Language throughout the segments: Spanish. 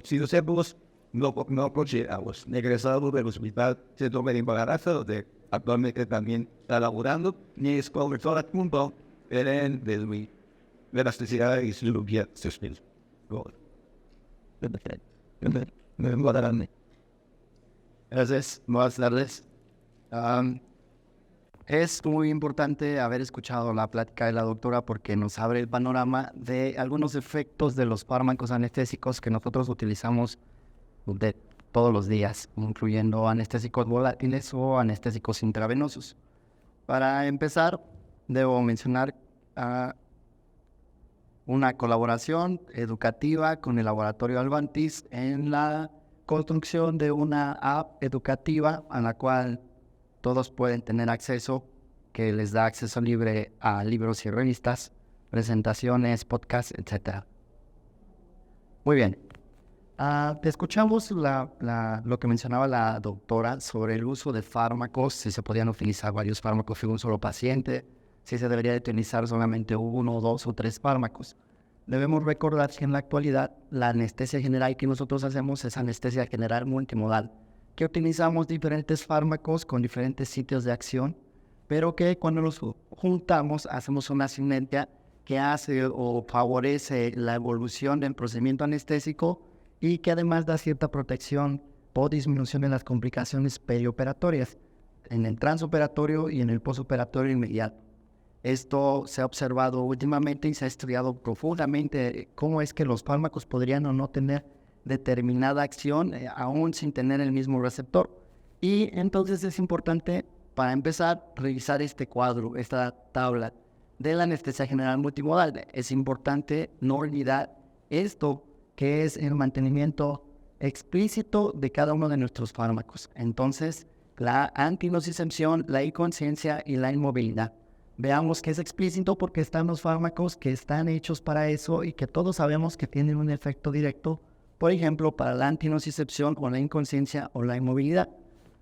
Si lo hacemos, no consideramos egresado del Hospital Centro Médico Garraza, donde actualmente también está laborando, ni es profesor adjunto de las necesidades y cirugía social. Gracias, buenas tardes. Es muy importante haber escuchado la plática de la doctora porque nos abre el panorama de algunos efectos de los fármacos anestésicos que nosotros utilizamos de todos los días, incluyendo anestésicos volátiles o anestésicos intravenosos. Para empezar, debo mencionar una colaboración educativa con el laboratorio Albantis en la construcción de una app educativa a la cual todos pueden tener acceso, que les da acceso libre a libros y revistas, presentaciones, podcasts, etc. Muy bien. Escuchamos lo que mencionaba la doctora sobre el uso de fármacos, si se podían utilizar varios fármacos en un solo paciente, si se debería utilizar solamente 1, 2 o 3 fármacos. Debemos recordar que en la actualidad la anestesia general que nosotros hacemos es anestesia general multimodal, que utilizamos diferentes fármacos con diferentes sitios de acción, pero que cuando los juntamos hacemos una sinergia que hace o favorece la evolución del procedimiento anestésico y que además da cierta protección o disminución en las complicaciones perioperatorias, en el transoperatorio y en el postoperatorio inmediato. Esto se ha observado últimamente y se ha estudiado profundamente cómo es que los fármacos podrían o no tener determinada acción aún sin tener el mismo receptor. Y entonces es importante, para empezar, revisar este cuadro, esta tabla de la anestesia general multimodal. Es importante no olvidar esto, que es el mantenimiento explícito de cada uno de nuestros fármacos. Entonces, la antinocicepción, la inconsciencia y la inmovilidad. Veamos que es explícito porque están los fármacos que están hechos para eso y que todos sabemos que tienen un efecto directo, por ejemplo, para la antinocicepción o la inconsciencia o la inmovilidad.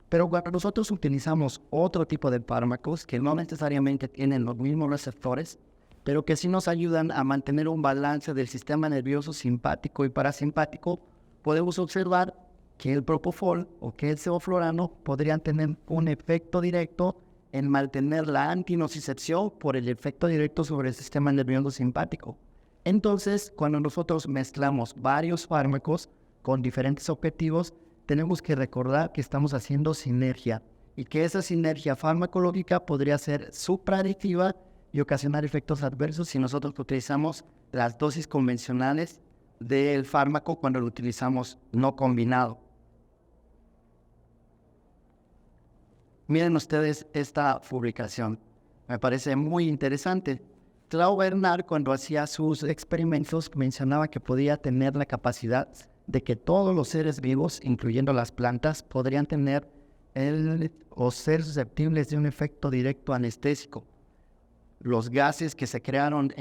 Pero cuando nosotros utilizamos otro tipo de fármacos que no necesariamente tienen los mismos receptores, pero que sí nos ayudan a mantener un balance del sistema nervioso simpático y parasimpático, podemos observar que el propofol o que el sevoflurano podrían tener un efecto directo en mantener la antinocicepción por el efecto directo sobre el sistema nervioso simpático. Entonces, cuando nosotros mezclamos varios fármacos con diferentes objetivos, tenemos que recordar que estamos haciendo sinergia y que esa sinergia farmacológica podría ser supraadictiva y ocasionar efectos adversos si nosotros utilizamos las dosis convencionales del fármaco cuando lo utilizamos no combinado. Miren ustedes esta publicación, me parece muy interesante. Claude Bernard, cuando hacía sus experimentos, mencionaba que podía tener la capacidad de que todos los seres vivos, incluyendo las plantas, podrían tener o ser susceptibles de un efecto directo anestésico. Los gases que se crearon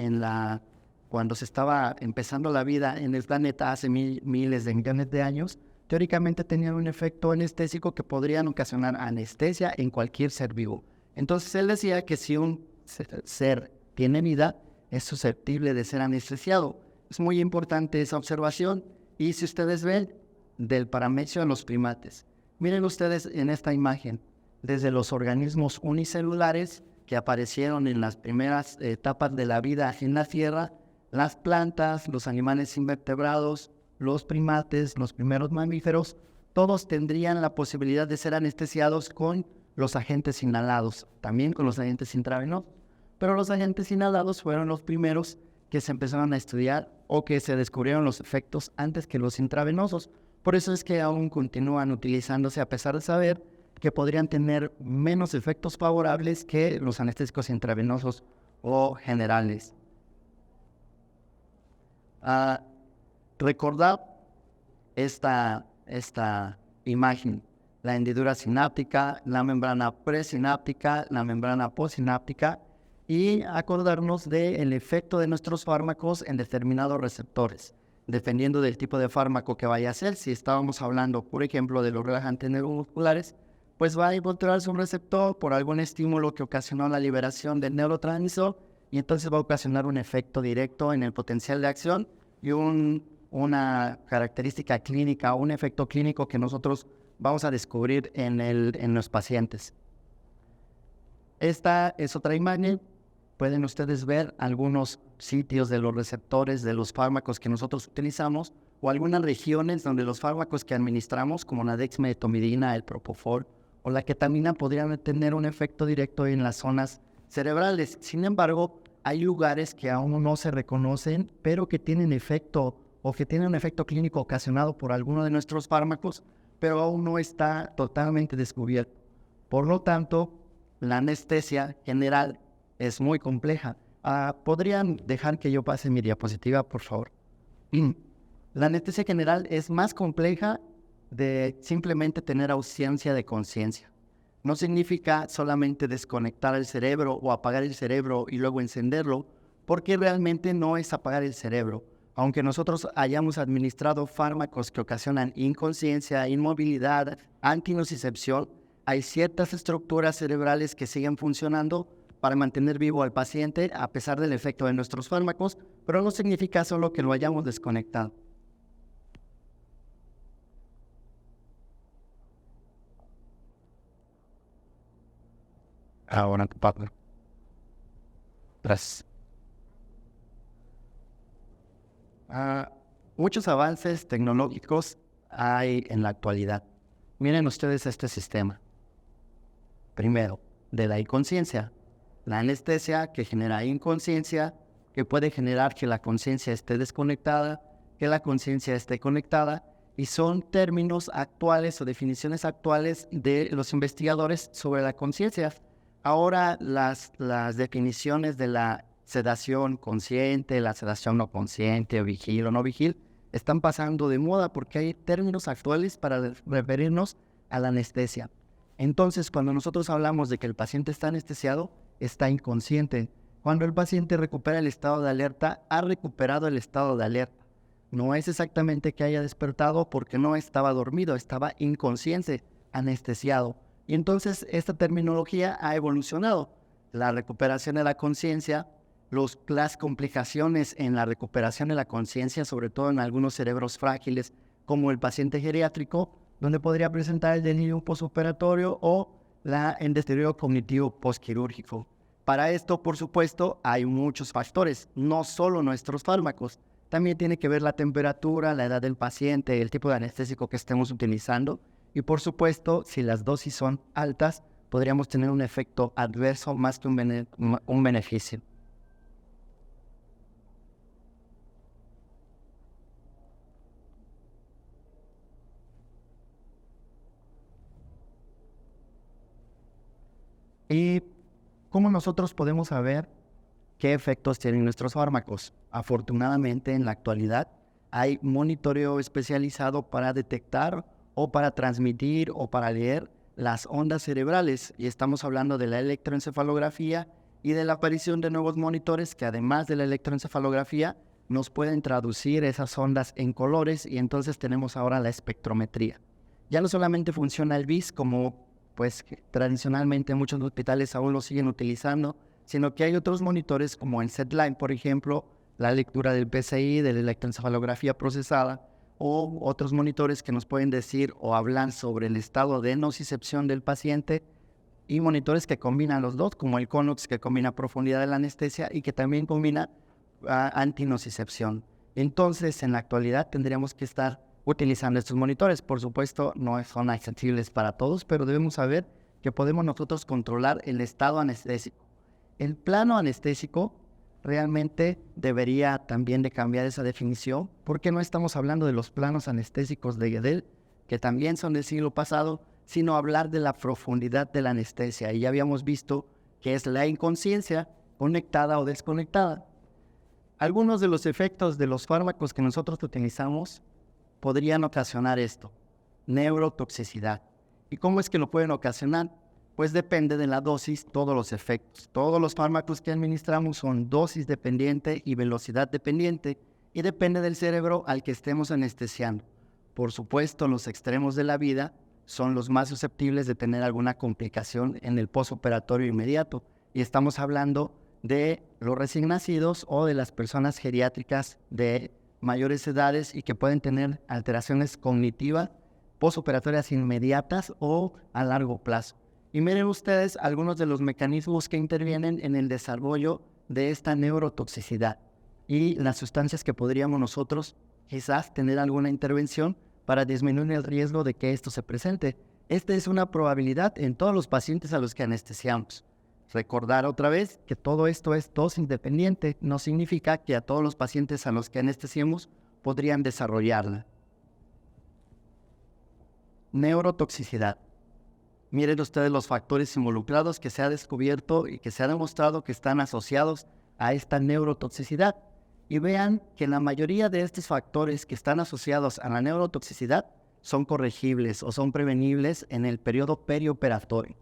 cuando se estaba empezando la vida en el planeta hace miles de millones de años, teóricamente tenían un efecto anestésico que podrían ocasionar anestesia en cualquier ser vivo. Entonces él decía que si un ser tiene vida, es susceptible de ser anestesiado. Es muy importante esa observación. Y si ustedes ven del paramecio en los primates, miren ustedes en esta imagen, desde los organismos unicelulares que aparecieron en las primeras etapas de la vida en la Tierra, las plantas, los animales invertebrados, los primates, los primeros mamíferos, todos tendrían la posibilidad de ser anestesiados con los agentes inhalados, también con los agentes intravenosos. Pero los agentes inhalados fueron los primeros que se empezaron a estudiar o que se descubrieron los efectos antes que los intravenosos. Por eso es que aún continúan utilizándose a pesar de saber que podrían tener menos efectos favorables que los anestésicos intravenosos o generales. Recordad esta imagen, la hendidura sináptica, la membrana presináptica, la membrana postsináptica, y acordarnos del efecto de nuestros fármacos en determinados receptores, dependiendo del tipo de fármaco que vaya a ser. Si estábamos hablando, por ejemplo, de los relajantes neuromusculares, pues va a encontrarse un receptor por algún estímulo que ocasionó la liberación del neurotransmisor y entonces va a ocasionar un efecto directo en el potencial de acción y un una característica clínica, un efecto clínico que nosotros vamos a descubrir en los pacientes. Esta es otra imagen. Pueden ustedes ver algunos sitios de los receptores de los fármacos que nosotros utilizamos o algunas regiones donde los fármacos que administramos, como la dexmedetomidina, el propofol o la ketamina, podrían tener un efecto directo en las zonas cerebrales. Sin embargo, hay lugares que aún no se reconocen, pero que tienen efecto o que tienen un efecto clínico ocasionado por alguno de nuestros fármacos, pero aún no está totalmente descubierto. Por lo tanto, la anestesia general es muy compleja. ¿Podrían dejar que yo pase mi diapositiva, por favor? La anestesia general es más compleja de simplemente tener ausencia de conciencia. No significa solamente desconectar el cerebro o apagar el cerebro y luego encenderlo, porque realmente no es apagar el cerebro. Aunque nosotros hayamos administrado fármacos que ocasionan inconsciencia, inmovilidad, antinocicepción, hay ciertas estructuras cerebrales que siguen funcionando para mantener vivo al paciente a pesar del efecto de nuestros fármacos, pero no significa solo que lo hayamos desconectado. Ahora, Pablo. Gracias. Muchos avances tecnológicos hay en la actualidad. Miren ustedes este sistema. Primero, de la inconsciencia. La anestesia que genera inconsciencia, que puede generar que la conciencia esté desconectada, que la conciencia esté conectada, y son términos actuales o definiciones actuales de los investigadores sobre la conciencia. Ahora las definiciones de la sedación consciente, la sedación no consciente, vigil o no vigil, están pasando de moda porque hay términos actuales para referirnos a la anestesia. Entonces, cuando nosotros hablamos de que el paciente está anestesiado, está inconsciente. Cuando el paciente recupera el estado de alerta, ha recuperado el estado de alerta. No es exactamente que haya despertado porque no estaba dormido, estaba inconsciente, anestesiado. Y entonces esta terminología ha evolucionado. La recuperación de la conciencia, las complicaciones en la recuperación de la conciencia, sobre todo en algunos cerebros frágiles, como el paciente geriátrico, donde podría presentar el delirio postoperatorio o el deterioro cognitivo postquirúrgico. Para esto, por supuesto, hay muchos factores, no solo nuestros fármacos. También tiene que ver la temperatura, la edad del paciente, el tipo de anestésico que estemos utilizando. Y por supuesto, si las dosis son altas, podríamos tener un efecto adverso más que un beneficio. ¿Y cómo nosotros podemos saber qué efectos tienen nuestros fármacos? Afortunadamente, en la actualidad, hay monitoreo especializado para detectar o para transmitir o para leer las ondas cerebrales. Y estamos hablando de la electroencefalografía y de la aparición de nuevos monitores que, además de la electroencefalografía, nos pueden traducir esas ondas en colores, y entonces tenemos ahora la espectrometría. Ya no solamente funciona el BIS, como pues tradicionalmente muchos hospitales aún lo siguen utilizando, sino que hay otros monitores como el SedLine, por ejemplo, la lectura del PCI, de la electroencefalografía procesada, o otros monitores que nos pueden decir o hablar sobre el estado de nocicepción del paciente, y monitores que combinan los dos, como el Connox, que combina profundidad de la anestesia y que también combina antinocicepción. Entonces, en la actualidad tendríamos que estar utilizando estos monitores. Por supuesto, no son accesibles para todos, pero debemos saber que podemos nosotros controlar el estado anestésico. El plano anestésico realmente debería también de cambiar esa definición, porque no estamos hablando de los planos anestésicos de Gödel, que también son del siglo pasado, sino hablar de la profundidad de la anestesia. Y ya habíamos visto que es la inconsciencia conectada o desconectada. Algunos de los efectos de los fármacos que nosotros utilizamos podrían ocasionar esto: neurotoxicidad. ¿Y cómo es que lo pueden ocasionar? Pues depende de la dosis, todos los efectos. Todos los fármacos que administramos son dosis dependiente y velocidad dependiente, y depende del cerebro al que estemos anestesiando. Por supuesto, los extremos de la vida son los más susceptibles de tener alguna complicación en el postoperatorio inmediato, y estamos hablando de los recién nacidos o de las personas geriátricas de mayores edades y que pueden tener alteraciones cognitivas postoperatorias inmediatas o a largo plazo. Y miren ustedes algunos de los mecanismos que intervienen en el desarrollo de esta neurotoxicidad y las sustancias que podríamos nosotros quizás tener alguna intervención para disminuir el riesgo de que esto se presente. Esta es una probabilidad en todos los pacientes a los que anestesiamos. Recordar otra vez que todo esto es dosis independiente, no significa que a todos los pacientes a los que anestesiamos podrían desarrollarla. Neurotoxicidad. Miren ustedes los factores involucrados que se ha descubierto y que se ha demostrado que están asociados a esta neurotoxicidad. Y vean que la mayoría de estos factores que están asociados a la neurotoxicidad son corregibles o son prevenibles en el periodo perioperatorio.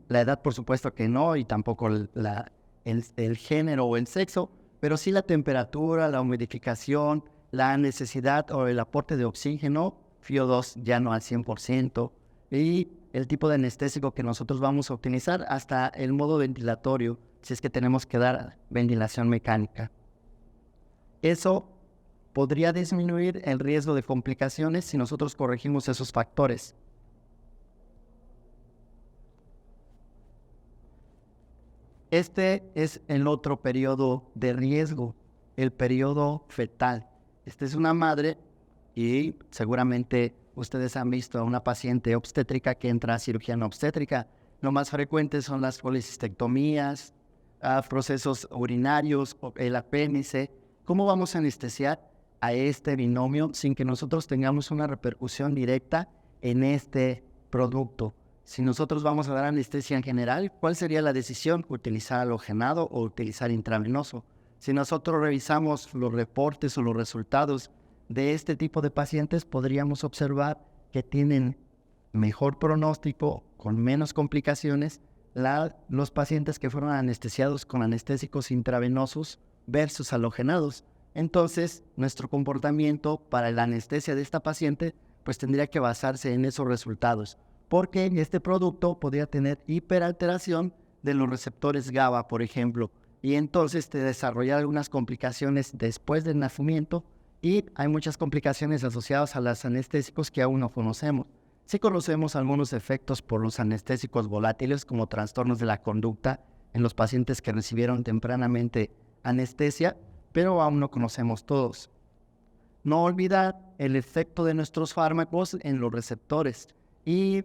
La edad, por supuesto que no, y tampoco el género o el sexo, pero sí la temperatura, la humidificación, la necesidad o el aporte de oxígeno, FiO2 ya no al 100%, y el tipo de anestésico que nosotros vamos a utilizar, hasta el modo ventilatorio, si es que tenemos que dar ventilación mecánica. Eso podría disminuir el riesgo de complicaciones si nosotros corregimos esos factores. Este es el otro periodo de riesgo, el periodo fetal. Esta es una madre y seguramente ustedes han visto a una paciente obstétrica que entra a cirugía no obstétrica. Lo más frecuente son las policistectomías, procesos urinarios, el apéndice. ¿Cómo vamos a anestesiar a este binomio sin que nosotros tengamos una repercusión directa en este producto? Si nosotros vamos a dar anestesia en general, ¿cuál sería la decisión? ¿Utilizar halogenado o utilizar intravenoso? Si nosotros revisamos los reportes o los resultados de este tipo de pacientes, podríamos observar que tienen mejor pronóstico, con menos complicaciones, los pacientes que fueron anestesiados con anestésicos intravenosos versus halogenados. Entonces, nuestro comportamiento para la anestesia de esta paciente pues tendría que basarse en esos resultados, porque este producto podría tener hiperalteración de los receptores GABA, por ejemplo, y entonces te desarrollar algunas complicaciones después del nacimiento, y hay muchas complicaciones asociadas a los anestésicos que aún no conocemos. Sí conocemos algunos efectos por los anestésicos volátiles, como trastornos de la conducta en los pacientes que recibieron tempranamente anestesia, pero aún no conocemos todos. No olvidar el efecto de nuestros fármacos en los receptores. Y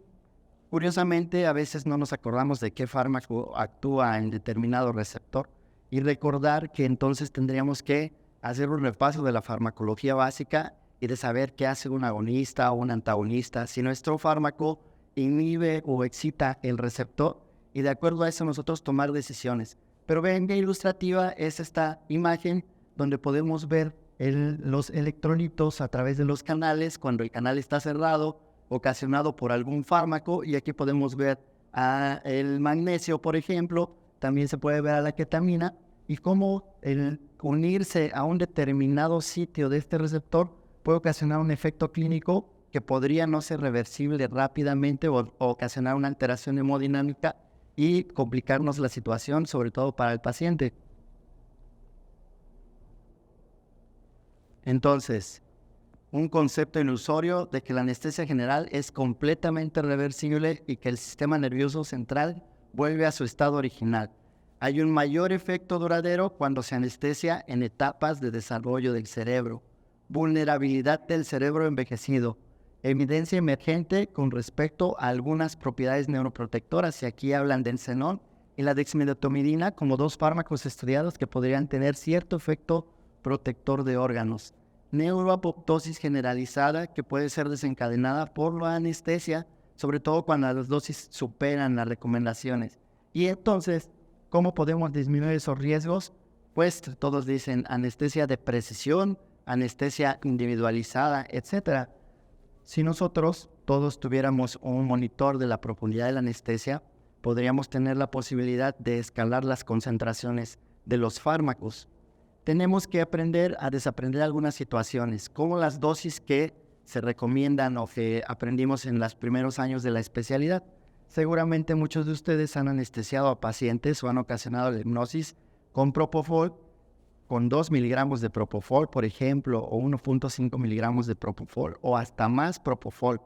curiosamente, a veces no nos acordamos de qué fármaco actúa en determinado receptor. Y recordar que entonces tendríamos que hacer un repaso de la farmacología básica y de saber qué hace un agonista o un antagonista. Si nuestro fármaco inhibe o excita el receptor, y de acuerdo a eso nosotros tomar decisiones. Pero vean qué ilustrativa es esta imagen donde podemos ver los electrolitos a través de los canales cuando el canal está cerrado, ocasionado por algún fármaco, y aquí podemos ver el magnesio, por ejemplo, también se puede ver a la ketamina, y cómo el unirse a un determinado sitio de este receptor puede ocasionar un efecto clínico que podría no ser reversible rápidamente o ocasionar una alteración hemodinámica y complicarnos la situación, sobre todo para el paciente. Entonces, un concepto ilusorio de que la anestesia general es completamente reversible y que el sistema nervioso central vuelve a su estado original. Hay un mayor efecto duradero cuando se anestesia en etapas de desarrollo del cerebro. Vulnerabilidad del cerebro envejecido. Evidencia emergente con respecto a algunas propiedades neuroprotectoras, y aquí hablan del xenón y la dexmedetomidina como dos fármacos estudiados que podrían tener cierto efecto protector de órganos. Neuroapoptosis generalizada que puede ser desencadenada por la anestesia, sobre todo cuando las dosis superan las recomendaciones. Y entonces, ¿cómo podemos disminuir esos riesgos? Pues todos dicen anestesia de precisión, anestesia individualizada, etc. Si nosotros todos tuviéramos un monitor de la profundidad de la anestesia, podríamos tener la posibilidad de escalar las concentraciones de los fármacos. Tenemos que aprender a desaprender algunas situaciones, como las dosis que se recomiendan o que aprendimos en los primeros años de la especialidad. Seguramente muchos de ustedes han anestesiado a pacientes o han ocasionado la hipnosis con propofol con 2 miligramos de propofol, por ejemplo, o 1.5 miligramos de propofol, o hasta más propofol.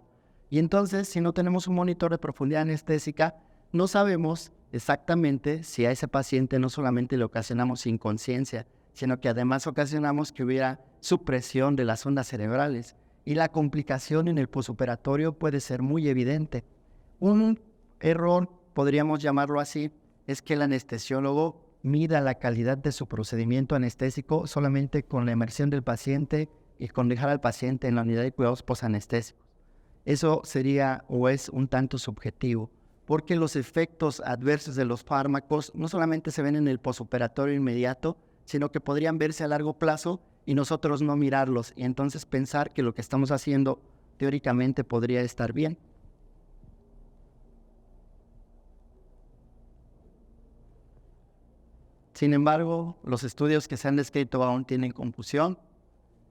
Y entonces, si no tenemos un monitor de profundidad anestésica, no sabemos exactamente si a ese paciente no solamente le ocasionamos inconsciencia, sino que además ocasionamos que hubiera supresión de las ondas cerebrales. Y la complicación en el posoperatorio puede ser muy evidente. Un error, podríamos llamarlo así, es que el anestesiólogo mida la calidad de su procedimiento anestésico solamente con la inmersión del paciente y con dejar al paciente en la unidad de cuidados posanestésicos. Eso sería o es un tanto subjetivo, porque los efectos adversos de los fármacos no solamente se ven en el posoperatorio inmediato, sino que podrían verse a largo plazo y nosotros no mirarlos, y entonces pensar que lo que estamos haciendo teóricamente podría estar bien. Sin embargo, los estudios que se han descrito aún tienen confusión.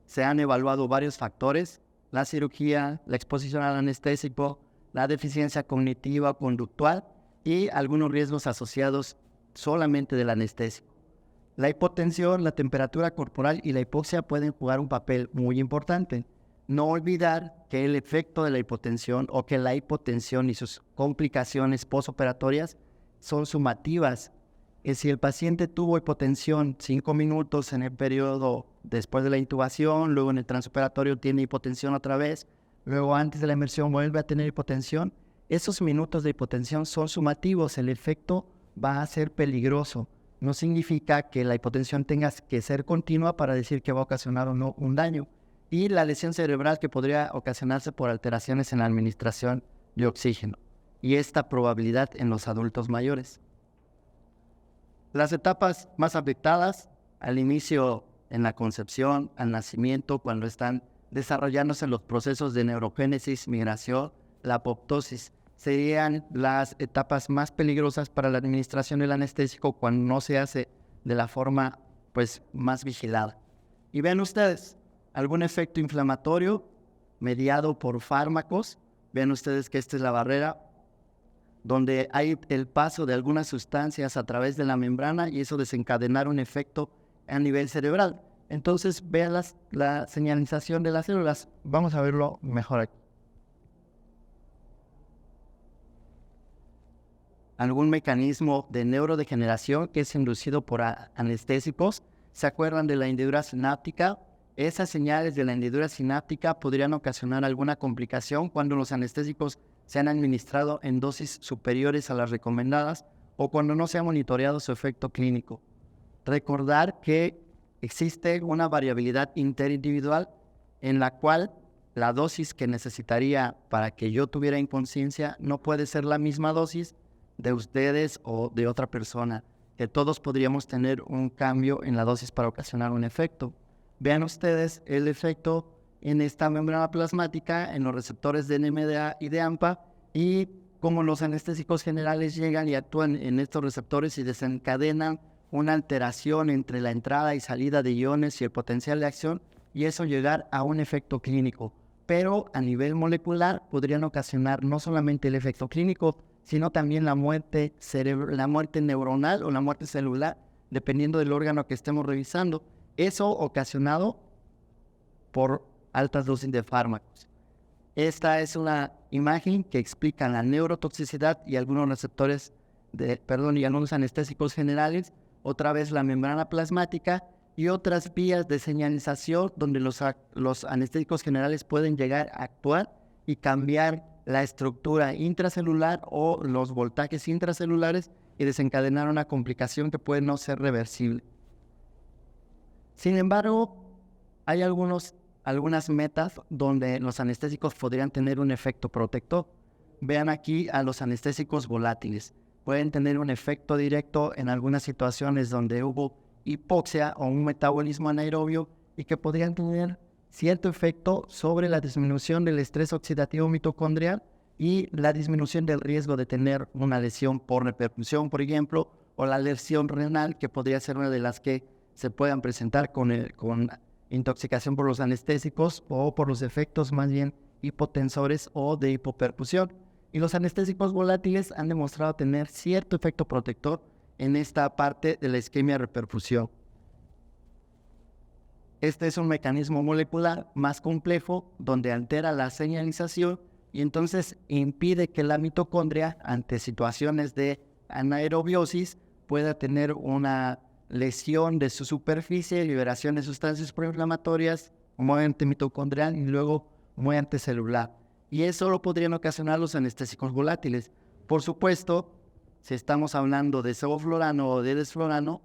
Se han evaluado varios factores: la cirugía, la exposición al anestésico, la deficiencia cognitiva o conductual y algunos riesgos asociados solamente del anestésico. La hipotensión, la temperatura corporal y la hipoxia pueden jugar un papel muy importante. No olvidar que el efecto de la hipotensión o que la hipotensión y sus complicaciones postoperatorias son sumativas. Que si el paciente tuvo hipotensión 5 minutos en el periodo después de la intubación, luego en el transoperatorio tiene hipotensión otra vez, luego antes de la inmersión vuelve a tener hipotensión, esos minutos de hipotensión son sumativos, el efecto va a ser peligroso. No significa que la hipotensión tenga que ser continua para decir que va a ocasionar o no un daño. Y la lesión cerebral que podría ocasionarse por alteraciones en la administración de oxígeno. Y esta probabilidad en los adultos mayores. Las etapas más afectadas al inicio en la concepción, al nacimiento, cuando están desarrollándose los procesos de neurogénesis, migración, la apoptosis, serían las etapas más peligrosas para la administración del anestésico cuando no se hace de la forma más vigilada. Y vean ustedes, algún efecto inflamatorio mediado por fármacos. Vean ustedes que esta es la barrera donde hay el paso de algunas sustancias a través de la membrana y eso desencadenar un efecto a nivel cerebral. Entonces, vean la señalización de las células. Vamos a verlo mejor aquí. Algún mecanismo de neurodegeneración que es inducido por anestésicos. ¿Se acuerdan de la hendidura sináptica? Esas señales de la hendidura sináptica podrían ocasionar alguna complicación cuando los anestésicos se han administrado en dosis superiores a las recomendadas o cuando no se ha monitoreado su efecto clínico. Recordar que existe una variabilidad interindividual en la cual la dosis que necesitaría para que yo tuviera inconsciencia no puede ser la misma dosis de ustedes o de otra persona, que todos podríamos tener un cambio en la dosis para ocasionar un efecto. Vean ustedes el efecto en esta membrana plasmática, en los receptores de NMDA y de AMPA, y cómo los anestésicos generales llegan y actúan en estos receptores y desencadenan una alteración entre la entrada y salida de iones y el potencial de acción, y eso llegar a un efecto clínico. Pero a nivel molecular podrían ocasionar no solamente el efecto clínico, sino también la muerte neuronal o la muerte celular, dependiendo del órgano que estemos revisando. Eso ocasionado por altas dosis de fármacos. Esta es una imagen que explica la neurotoxicidad y algunos receptores y algunos anestésicos generales. Otra vez la membrana plasmática y otras vías de señalización donde los anestésicos generales pueden llegar a actuar y cambiar la estructura intracelular o los voltajes intracelulares y desencadenar una complicación que puede no ser reversible. Sin embargo, hay algunas metas donde los anestésicos podrían tener un efecto protector. Vean aquí a los anestésicos volátiles. Pueden tener un efecto directo en algunas situaciones donde hubo hipoxia o un metabolismo anaerobio y que podrían tener cierto efecto sobre la disminución del estrés oxidativo mitocondrial y la disminución del riesgo de tener una lesión por repercusión, por ejemplo, o la lesión renal, que podría ser una de las que se puedan presentar con intoxicación por los anestésicos o por los efectos más bien hipotensores o de hipoperfusión. Y los anestésicos volátiles han demostrado tener cierto efecto protector en esta parte de la isquemia reperfusión. Este es un mecanismo molecular más complejo donde altera la señalización y entonces impide que la mitocondria, ante situaciones de anaerobiosis, pueda tener una lesión de su superficie, liberación de sustancias proinflamatorias, muerte mitocondrial y luego muerte celular. Y eso lo podrían ocasionar los anestésicos volátiles. Por supuesto, si estamos hablando de sevoflurano o de desflurano,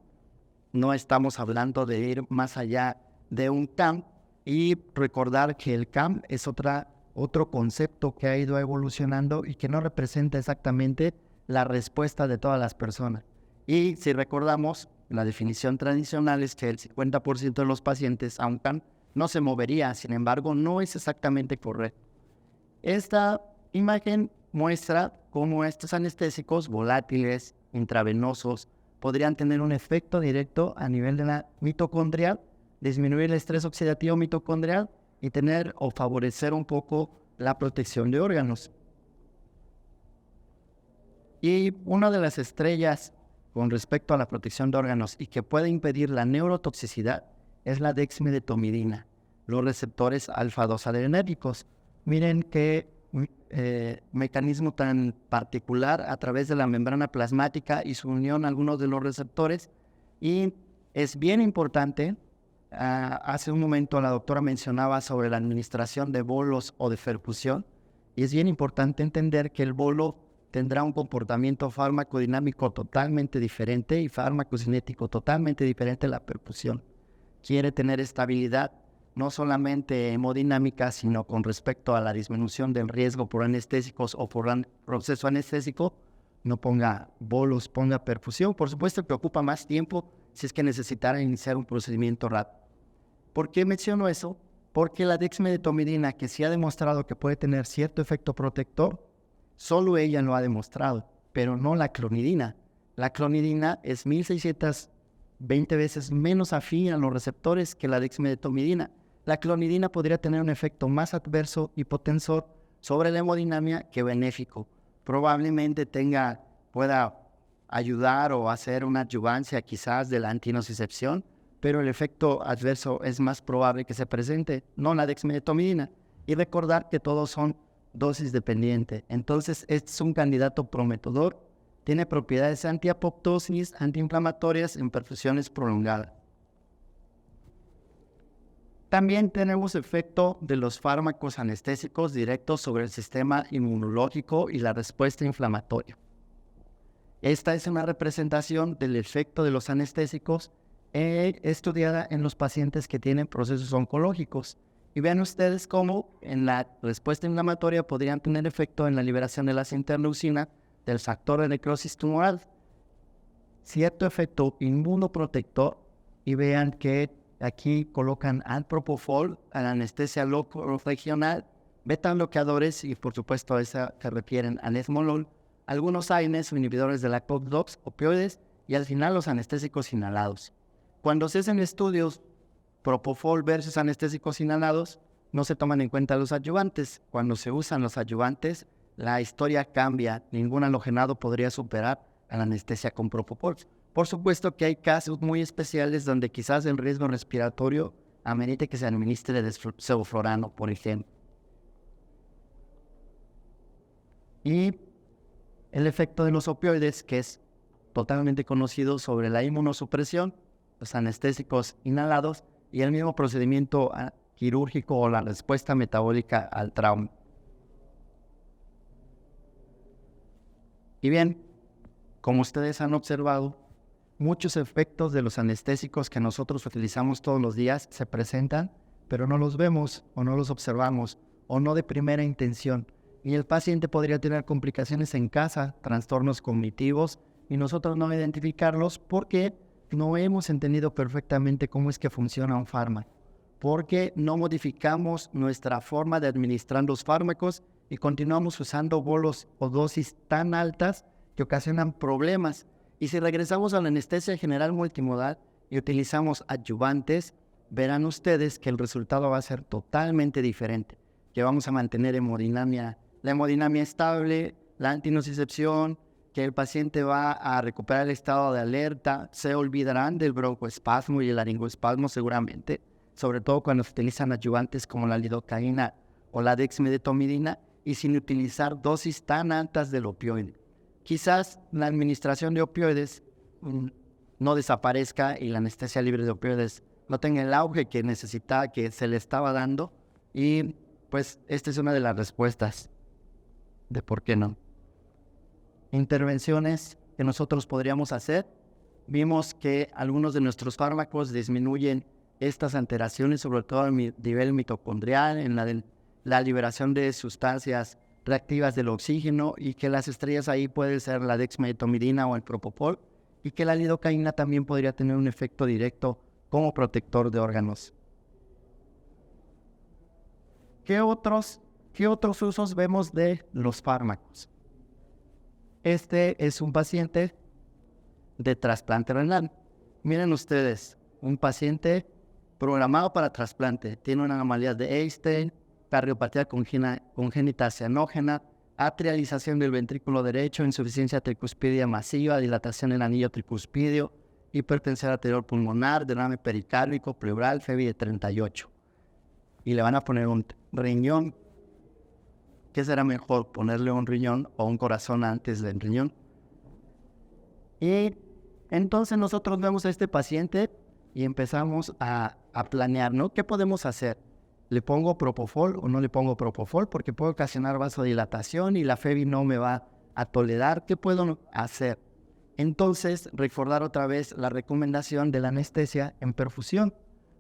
no estamos hablando de ir más allá de un CAM, y recordar que el CAM es otro concepto que ha ido evolucionando y que no representa exactamente la respuesta de todas las personas. Y si recordamos, la definición tradicional es que el 50% de los pacientes a un CAM no se movería, sin embargo, no es exactamente correcto. Esta imagen muestra cómo estos anestésicos volátiles, intravenosos, podrían tener un efecto directo a nivel de la mitocondrial, disminuir el estrés oxidativo mitocondrial y tener o favorecer un poco la protección de órganos. Y una de las estrellas con respecto a la protección de órganos y que puede impedir la neurotoxicidad es la dexmedetomidina, los receptores alfa-2 adrenérgicos. Miren qué mecanismo tan particular a través de la membrana plasmática y su unión a algunos de los receptores. Y es bien importante, hace un momento la doctora mencionaba sobre la administración de bolos o de perfusión, y es bien importante entender que el bolo tendrá un comportamiento farmacodinámico totalmente diferente y farmacocinético totalmente diferente a la perfusión. Quiere tener estabilidad, no solamente hemodinámica, sino con respecto a la disminución del riesgo por anestésicos o por proceso anestésico. No ponga bolos, ponga perfusión. Por supuesto que ocupa más tiempo si es que necesitara iniciar un procedimiento rápido. ¿Por qué menciono eso? Porque la dexmedetomidina, que sí ha demostrado que puede tener cierto efecto protector, solo ella lo ha demostrado, pero no la clonidina. La clonidina es 1620 veces menos afín a los receptores que la dexmedetomidina. La clonidina podría tener un efecto más adverso y potensor sobre la hemodinamia que benéfico. Probablemente pueda ayudar o hacer una adyuvancia quizás de la antinocicepción, pero el efecto adverso es más probable que se presente, no la dexmedetomidina. Y recordar que todos son dosis dependientes. Entonces, este es un candidato prometedor. Tiene propiedades antiapoptosis, antiinflamatorias en perfusiones prolongadas. También tenemos efecto de los fármacos anestésicos directos sobre el sistema inmunológico y la respuesta inflamatoria. Esta es una representación del efecto de los anestésicos estudiada en los pacientes que tienen procesos oncológicos. Y vean ustedes cómo en la respuesta inflamatoria podrían tener efecto en la liberación de las interleucinas, del factor de necrosis tumoral, cierto efecto inmunoprotector, y vean que aquí colocan al propofol, a la anestesia local regional, beta bloqueadores y por supuesto a esa que refieren al esmolol, algunos AINES o inhibidores de la COX-2, opioides y al final los anestésicos inhalados. Cuando se hacen estudios propofol versus anestésicos inhalados, no se toman en cuenta los adyuvantes. Cuando se usan los adyuvantes, la historia cambia. Ningún halogenado podría superar a la anestesia con propofol. Por supuesto que hay casos muy especiales donde quizás el riesgo respiratorio amerite que se administre sevoflurano, por ejemplo. Y el efecto de los opioides, que es totalmente conocido sobre la inmunosupresión, los anestésicos inhalados y el mismo procedimiento quirúrgico o la respuesta metabólica al trauma. Y bien, como ustedes han observado, muchos efectos de los anestésicos que nosotros utilizamos todos los días se presentan, pero no los vemos o no los observamos o no de primera intención. Y el paciente podría tener complicaciones en casa, trastornos cognitivos, y nosotros no identificarlos porque no hemos entendido perfectamente cómo es que funciona un fármaco, porque no modificamos nuestra forma de administrar los fármacos y continuamos usando bolos o dosis tan altas que ocasionan problemas. Y si regresamos a la anestesia general multimodal y utilizamos adyuvantes, verán ustedes que el resultado va a ser totalmente diferente, que vamos a mantener la hemodinamia estable, la antinocicepción, que el paciente va a recuperar el estado de alerta, se olvidarán del broncoespasmo y el laringoespasmo seguramente, sobre todo cuando se utilizan adyuvantes como la lidocaína o la dexmedetomidina y sin utilizar dosis tan altas del opioide. Quizás la administración de opioides no desaparezca y la anestesia libre de opioides no tenga el auge que necesitaba, que se le estaba dando, y pues esta es una de las respuestas de por qué no. Intervenciones que nosotros podríamos hacer. Vimos que algunos de nuestros fármacos disminuyen estas alteraciones, sobre todo a nivel mitocondrial, en la liberación de sustancias reactivas del oxígeno, y que las estrellas ahí pueden ser la dexmedetomidina o el propofol, y que la lidocaína también podría tener un efecto directo como protector de órganos. ¿Qué otros usos vemos de los fármacos? Este es un paciente de trasplante renal. Miren ustedes, un paciente programado para trasplante, tiene una anomalía de Einstein, cardiopatía congénita cianógena, atrialización del ventrículo derecho, insuficiencia tricuspidia masiva, dilatación del anillo tricuspidio, hipertensión arterial pulmonar, derrame pericárdico, pleural, FEBI de 38. Y le van a poner un riñón. ¿Qué será mejor, ponerle un riñón o un corazón antes del riñón? Y entonces nosotros vemos a este paciente y empezamos a planear, ¿no? ¿Qué podemos hacer? ¿Le pongo propofol o no le pongo propofol? Porque puede ocasionar vasodilatación y la FEBI no me va a tolerar. ¿Qué puedo hacer? Entonces, recordar otra vez la recomendación de la anestesia en perfusión.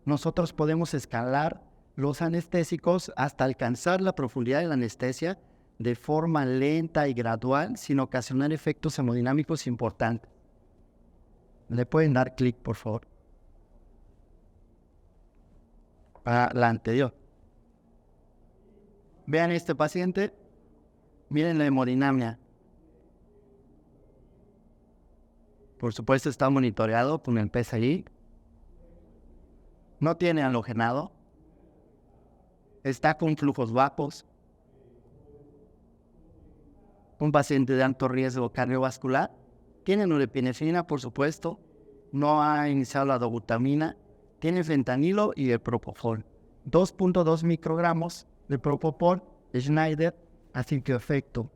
Nosotros podemos escalar los anestésicos hasta alcanzar la profundidad de la anestesia de forma lenta y gradual, sin ocasionar efectos hemodinámicos importantes. ¿Le pueden dar clic, por favor? A la anterior. Vean este paciente. Miren la hemodinamia. Por supuesto está monitoreado con el PSI. No tiene halogenado. Está con flujos bajos. Un paciente de alto riesgo cardiovascular. Tiene norepinefrina, por supuesto. No ha iniciado la dobutamina. Tiene fentanilo y el propofol. 2.2 microgramos de propofol, Schneider, así que efecto.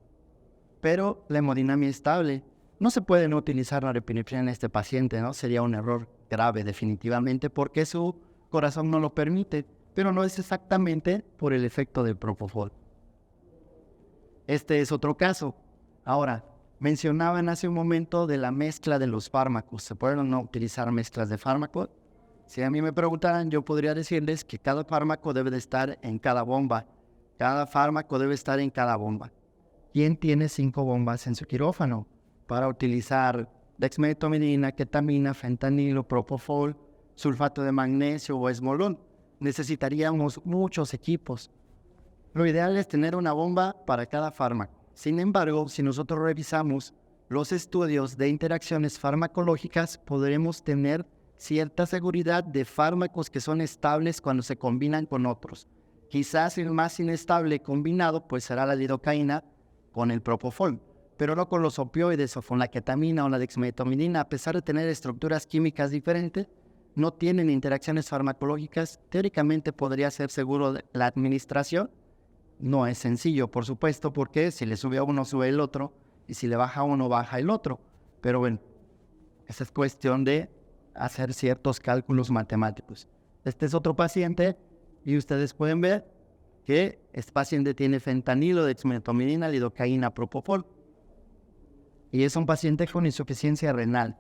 Pero la hemodinamia estable. No se puede no utilizar norepinefrina en este paciente, ¿no? Sería un error grave definitivamente porque su corazón no lo permite, pero no es exactamente por el efecto del propofol. Este es otro caso. Ahora, mencionaban hace un momento de la mezcla de los fármacos. ¿Se pueden o no utilizar mezclas de fármacos? Si a mí me preguntaran, yo podría decirles que cada fármaco debe de estar en cada bomba. Cada fármaco debe estar en cada bomba. ¿Quién tiene 5 bombas en su quirófano para utilizar dexmedetomidina, ketamina, fentanilo, propofol, sulfato de magnesio o esmolón? Necesitaríamos muchos equipos. Lo ideal es tener una bomba para cada fármaco. Sin embargo, si nosotros revisamos los estudios de interacciones farmacológicas, podremos tener cierta seguridad de fármacos que son estables cuando se combinan con otros. Quizás el más inestable combinado pues será la lidocaína con el propofol, pero no con los opioides o con la ketamina o la dexmedetomidina. A pesar de tener estructuras químicas diferentes, no tienen interacciones farmacológicas. Teóricamente podría ser seguro la administración. No es sencillo, por supuesto, porque si le sube a uno, sube el otro, y si le baja a uno, baja el otro. Pero bueno, esa es cuestión de hacer ciertos cálculos matemáticos. Este es otro paciente, y ustedes pueden ver que este paciente tiene fentanilo, dexmedetomidina, lidocaína, propofol, y es un paciente con insuficiencia renal.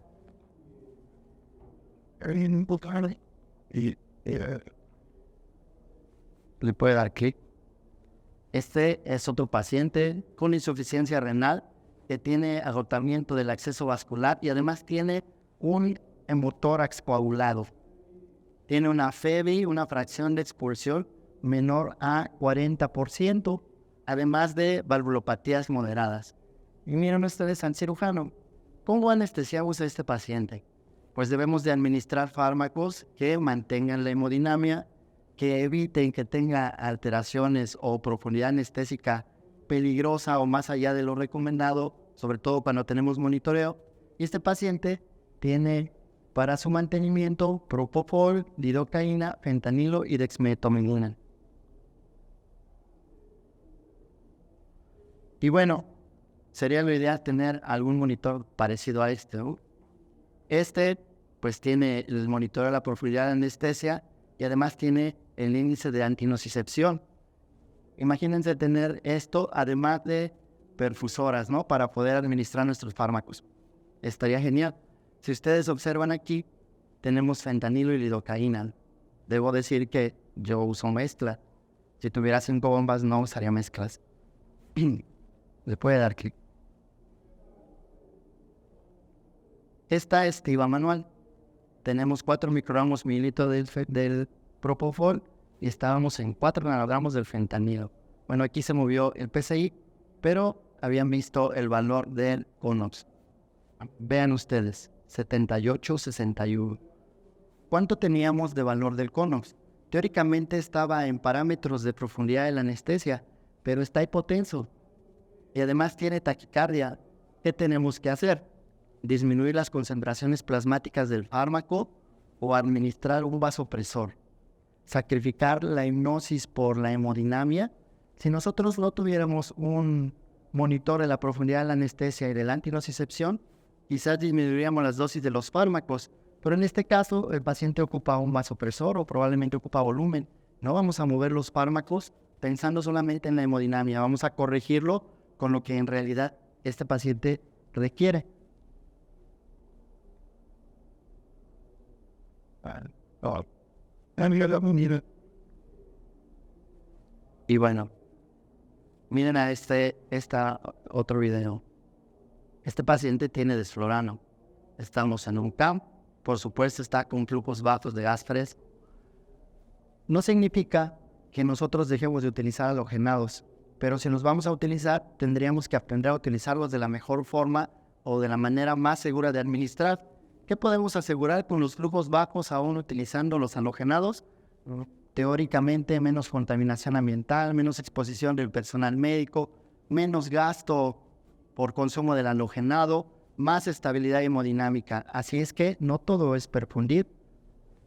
¿Le puede dar clic? Este es otro paciente con insuficiencia renal que tiene agotamiento del acceso vascular y además tiene un hemotórax coagulado. Tiene una FEBI, una fracción de expulsión menor a 40%, además de valvulopatías moderadas. Y miren ustedes al cirujano. ¿Cómo anestesiamos a este paciente? Pues debemos de administrar fármacos que mantengan la hemodinamia, que eviten que tenga alteraciones o profundidad anestésica peligrosa o más allá de lo recomendado, sobre todo cuando tenemos monitoreo. Y este paciente tiene Para su mantenimiento, propofol, lidocaína, fentanilo y dexmedetomidina. Y bueno, sería lo ideal tener algún monitor parecido a este, ¿no? Este, pues tiene el monitor de la profundidad de anestesia y además tiene el índice de antinocicepción. Imagínense tener esto además de perfusoras, ¿no? Para poder administrar nuestros fármacos. Estaría genial. Si ustedes observan aquí, tenemos fentanilo y lidocaína. Debo decir que yo uso mezcla. Si tuviera 5 bombas, no usaría mezclas. Le puede dar clic. Esta es tiva manual. Tenemos 4 microgramos mililitros del propofol y estábamos en 4 nanogramos del fentanilo. Bueno, aquí se movió el PCI, pero habían visto el valor del CONOPS. Vean ustedes, 78-61. ¿Cuánto teníamos de valor del CONOPS? Teóricamente estaba en parámetros de profundidad de la anestesia, pero está hipotenso y además tiene taquicardia. ¿Qué tenemos que hacer? Disminuir las concentraciones plasmáticas del fármaco o administrar un vasopresor. Sacrificar la hipnosis por la hemodinamia. Si nosotros no tuviéramos un monitor de la profundidad de la anestesia y de la antinocicepción, quizás disminuiríamos las dosis de los fármacos, pero en este caso el paciente ocupa un vasopresor o probablemente ocupa volumen. No vamos a mover los fármacos pensando solamente en la hemodinamia, vamos a corregirlo con lo que en realidad este paciente requiere. Y bueno, miren a otro video. Este paciente tiene desflorano. Estamos en un camp, por supuesto está con flujos bajos de gas fresco. No significa que nosotros dejemos de utilizar halogenados, pero si los vamos a utilizar, tendríamos que aprender a utilizarlos de la mejor forma o de la manera más segura de administrar. ¿Qué podemos asegurar con los flujos bajos aún utilizando los halogenados? Teóricamente, menos contaminación ambiental, menos exposición del personal médico, menos gasto por consumo del halogenado, más estabilidad hemodinámica. Así es que no todo es perfundir,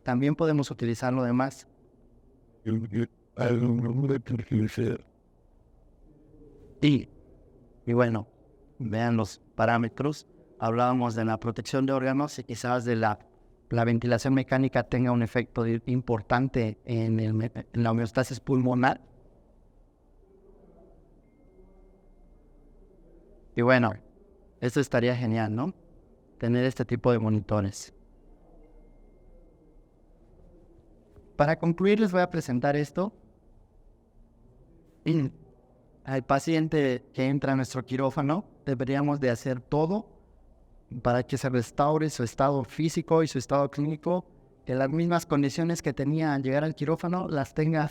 también podemos utilizar lo demás. Y bueno, vean los parámetros. Hablábamos de la protección de órganos y quizás de la ventilación mecánica tenga un efecto importante en la homeostasis pulmonar. Y bueno, esto estaría genial, ¿no? Tener este tipo de monitores. Para concluir, les voy a presentar esto. Al paciente que entra a nuestro quirófano, deberíamos de hacer todo para que se restaure su estado físico y su estado clínico, que las mismas condiciones que tenía al llegar al quirófano las tenga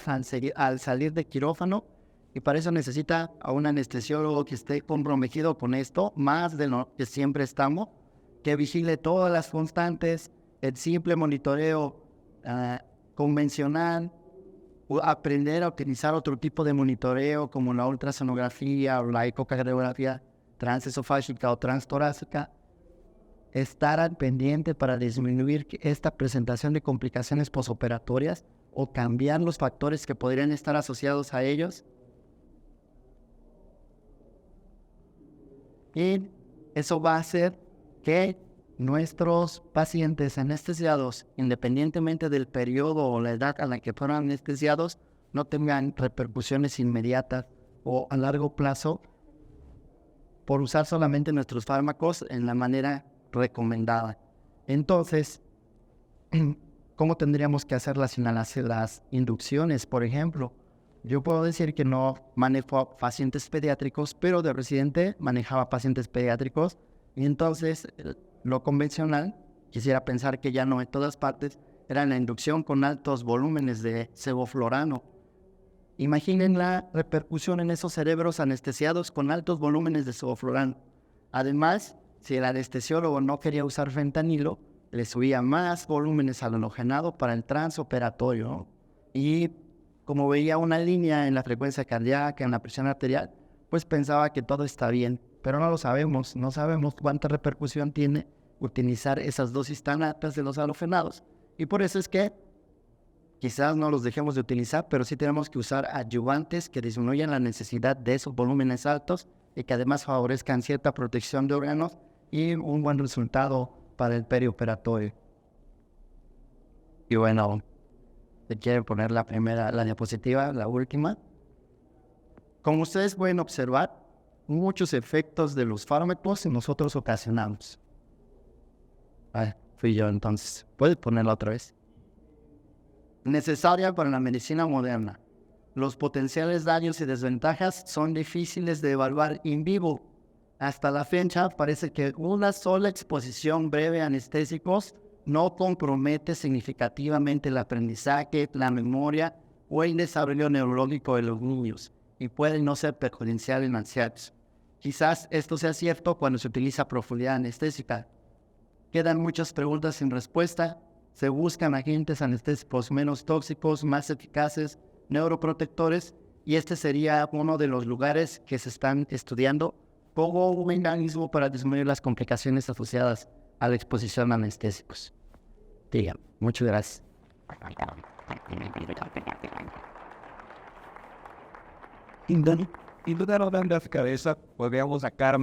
al salir del quirófano, y para eso necesita a un anestesiólogo que esté comprometido con esto, más de lo que siempre estamos, que vigile todas las constantes, el simple monitoreo convencional, o aprender a utilizar otro tipo de monitoreo como la ultrasonografía o la ecocardiografía transesofágica o transtorácica. Estar al pendiente para disminuir esta presentación de complicaciones posoperatorias o cambiar los factores que podrían estar asociados a ellos. Y eso va a hacer que nuestros pacientes anestesiados, independientemente del periodo o la edad a la que fueron anestesiados, no tengan repercusiones inmediatas o a largo plazo por usar solamente nuestros fármacos en la manera recomendada. Entonces, ¿cómo tendríamos que hacer las inducciones? Por ejemplo, yo puedo decir que no manejo pacientes pediátricos, pero de residente manejaba pacientes pediátricos, y entonces lo convencional, quisiera pensar que ya no en todas partes, era la inducción con altos volúmenes de sevoflurano. Imaginen la repercusión en esos cerebros anestesiados con altos volúmenes de sevoflurano. Además, si el anestesiólogo no quería usar fentanilo, le subía más volúmenes al halogenado para el transoperatorio. Y como veía una línea en la frecuencia cardíaca, en la presión arterial, pues pensaba que todo está bien. Pero no lo sabemos, no sabemos cuánta repercusión tiene utilizar esas dosis tan altas de los alofenados. Y por eso es que quizás no los dejemos de utilizar, pero sí tenemos que usar adyuvantes que disminuyan la necesidad de esos volúmenes altos y que además favorezcan cierta protección de órganos y un buen resultado para el perioperatorio. Y bueno, ¿se quiere poner la diapositiva, la última? Como ustedes pueden observar, muchos efectos de los fármacos nosotros ocasionamos. Fui yo entonces. ¿Puedes ponerla otra vez? Necesaria para la medicina moderna. Los potenciales daños y desventajas son difíciles de evaluar in vivo. Hasta la fecha parece que una sola exposición breve a anestésicos no compromete significativamente el aprendizaje, la memoria o el desarrollo neurológico de los niños y puede no ser perjudicial en ancianos. Quizás esto sea cierto cuando se utiliza profundidad anestésica. Quedan muchas preguntas sin respuesta. Se buscan agentes anestésicos menos tóxicos, más eficaces, neuroprotectores, y este sería uno de los lugares que se están estudiando como un mecanismo para disminuir las complicaciones asociadas a la exposición a anestésicos. Digan, muchas gracias. Y luego de la cabeza, podríamos sacar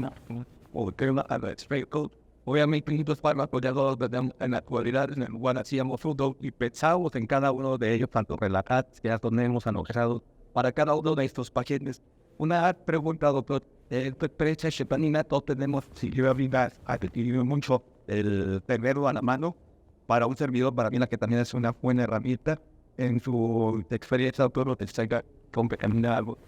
o tema al respecto. Obviamente, estos fármacos ya los tenemos en la actualidad, en el cual hacíamos uso y pensamos en cada uno de ellos, tanto relatados que ya tenemos anotados para cada uno de estos pacientes. Una pregunta, doctor. En tu experiencia, Shepanina, todos tenemos sensibilidad a adquirir mucho el tenerlo a la mano. Para un servidor, para mí, la que también es una buena herramienta. En su experiencia, doctor, ¿lo te saca con ketamina algo?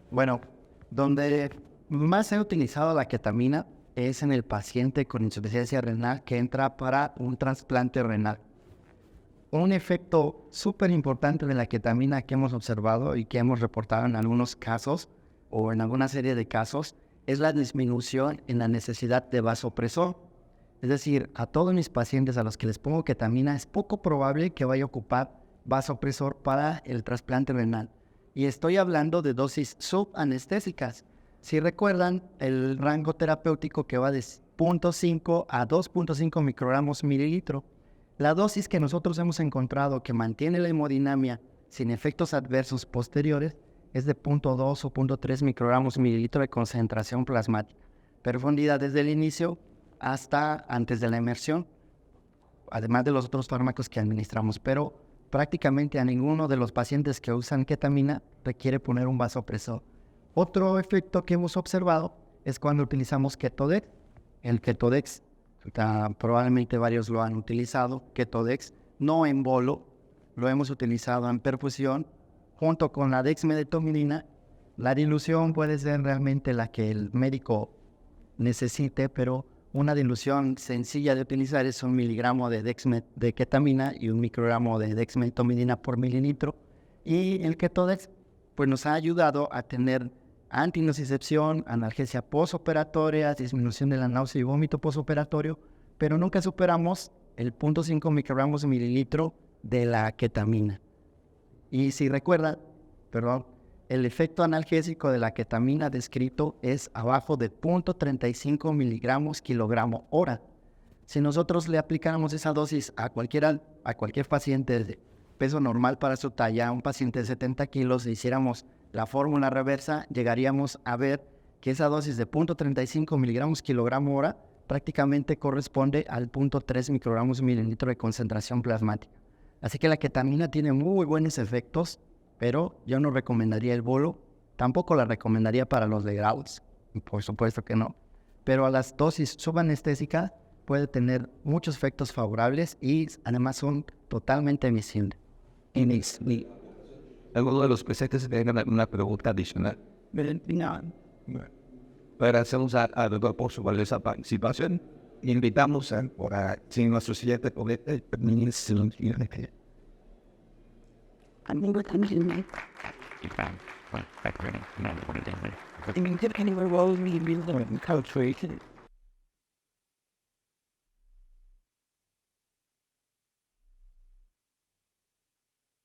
Bueno, donde más he utilizado la ketamina es en el paciente con insuficiencia renal que entra para un trasplante renal. Un efecto súper importante de la ketamina que hemos observado y que hemos reportado en algunos casos o en alguna serie de casos es la disminución en la necesidad de vasopresor. Es decir, a todos mis pacientes a los que les pongo ketamina es poco probable que vaya a ocupar vasopresor para el trasplante renal. Y estoy hablando de dosis subanestésicas. Si recuerdan, el rango terapéutico que va de 0.5 a 2.5 microgramos mililitro. La dosis que nosotros hemos encontrado que mantiene la hemodinamia sin efectos adversos posteriores es de 0.2 o 0.3 microgramos mililitro de concentración plasmática. Profundidad desde el inicio hasta antes de la inmersión, además de los otros fármacos que administramos. Pero prácticamente a ninguno de los pacientes que usan ketamina requiere poner un vasopresor. Otro efecto que hemos observado es cuando utilizamos Ketodex. El Ketodex, probablemente varios lo han utilizado, Ketodex, no en bolo, lo hemos utilizado en perfusión, junto con la dexmedetomidina. La dilución puede ser realmente la que el médico necesite, pero una dilución sencilla de utilizar es 1 miligramo de ketamina y 1 microgramo de dexmedetomidina por mililitro. Y el Ketodex pues nos ha ayudado a tener antinocicepción, analgesia postoperatoria, disminución de la náusea y vómito postoperatorio, pero nunca superamos el 0.5 microgramos de mililitro de la ketamina. Y si recuerdan, el efecto analgésico de la ketamina descrito es abajo de 0.35 miligramos kilogramo hora. Si nosotros le aplicáramos esa dosis a cualquier paciente de peso normal para su talla, un paciente de 70 kilos, le hiciéramos la fórmula reversa, llegaríamos a ver que esa dosis de 0.35 miligramos kilogramo hora prácticamente corresponde al 0.3 microgramos mililitro de concentración plasmática. Así que la ketamina tiene muy buenos efectos, pero yo no recomendaría el bolo, tampoco la recomendaría para los degrados, por supuesto que no. Pero a las dosis subanestésicas puede tener muchos efectos favorables y además son totalmente emisibles. Algunos de los presentes tienen alguna pregunta adicional. Agradecemos a doctor por su valiosa participación. Invitamos a si nuestro siguiente ponente I mean,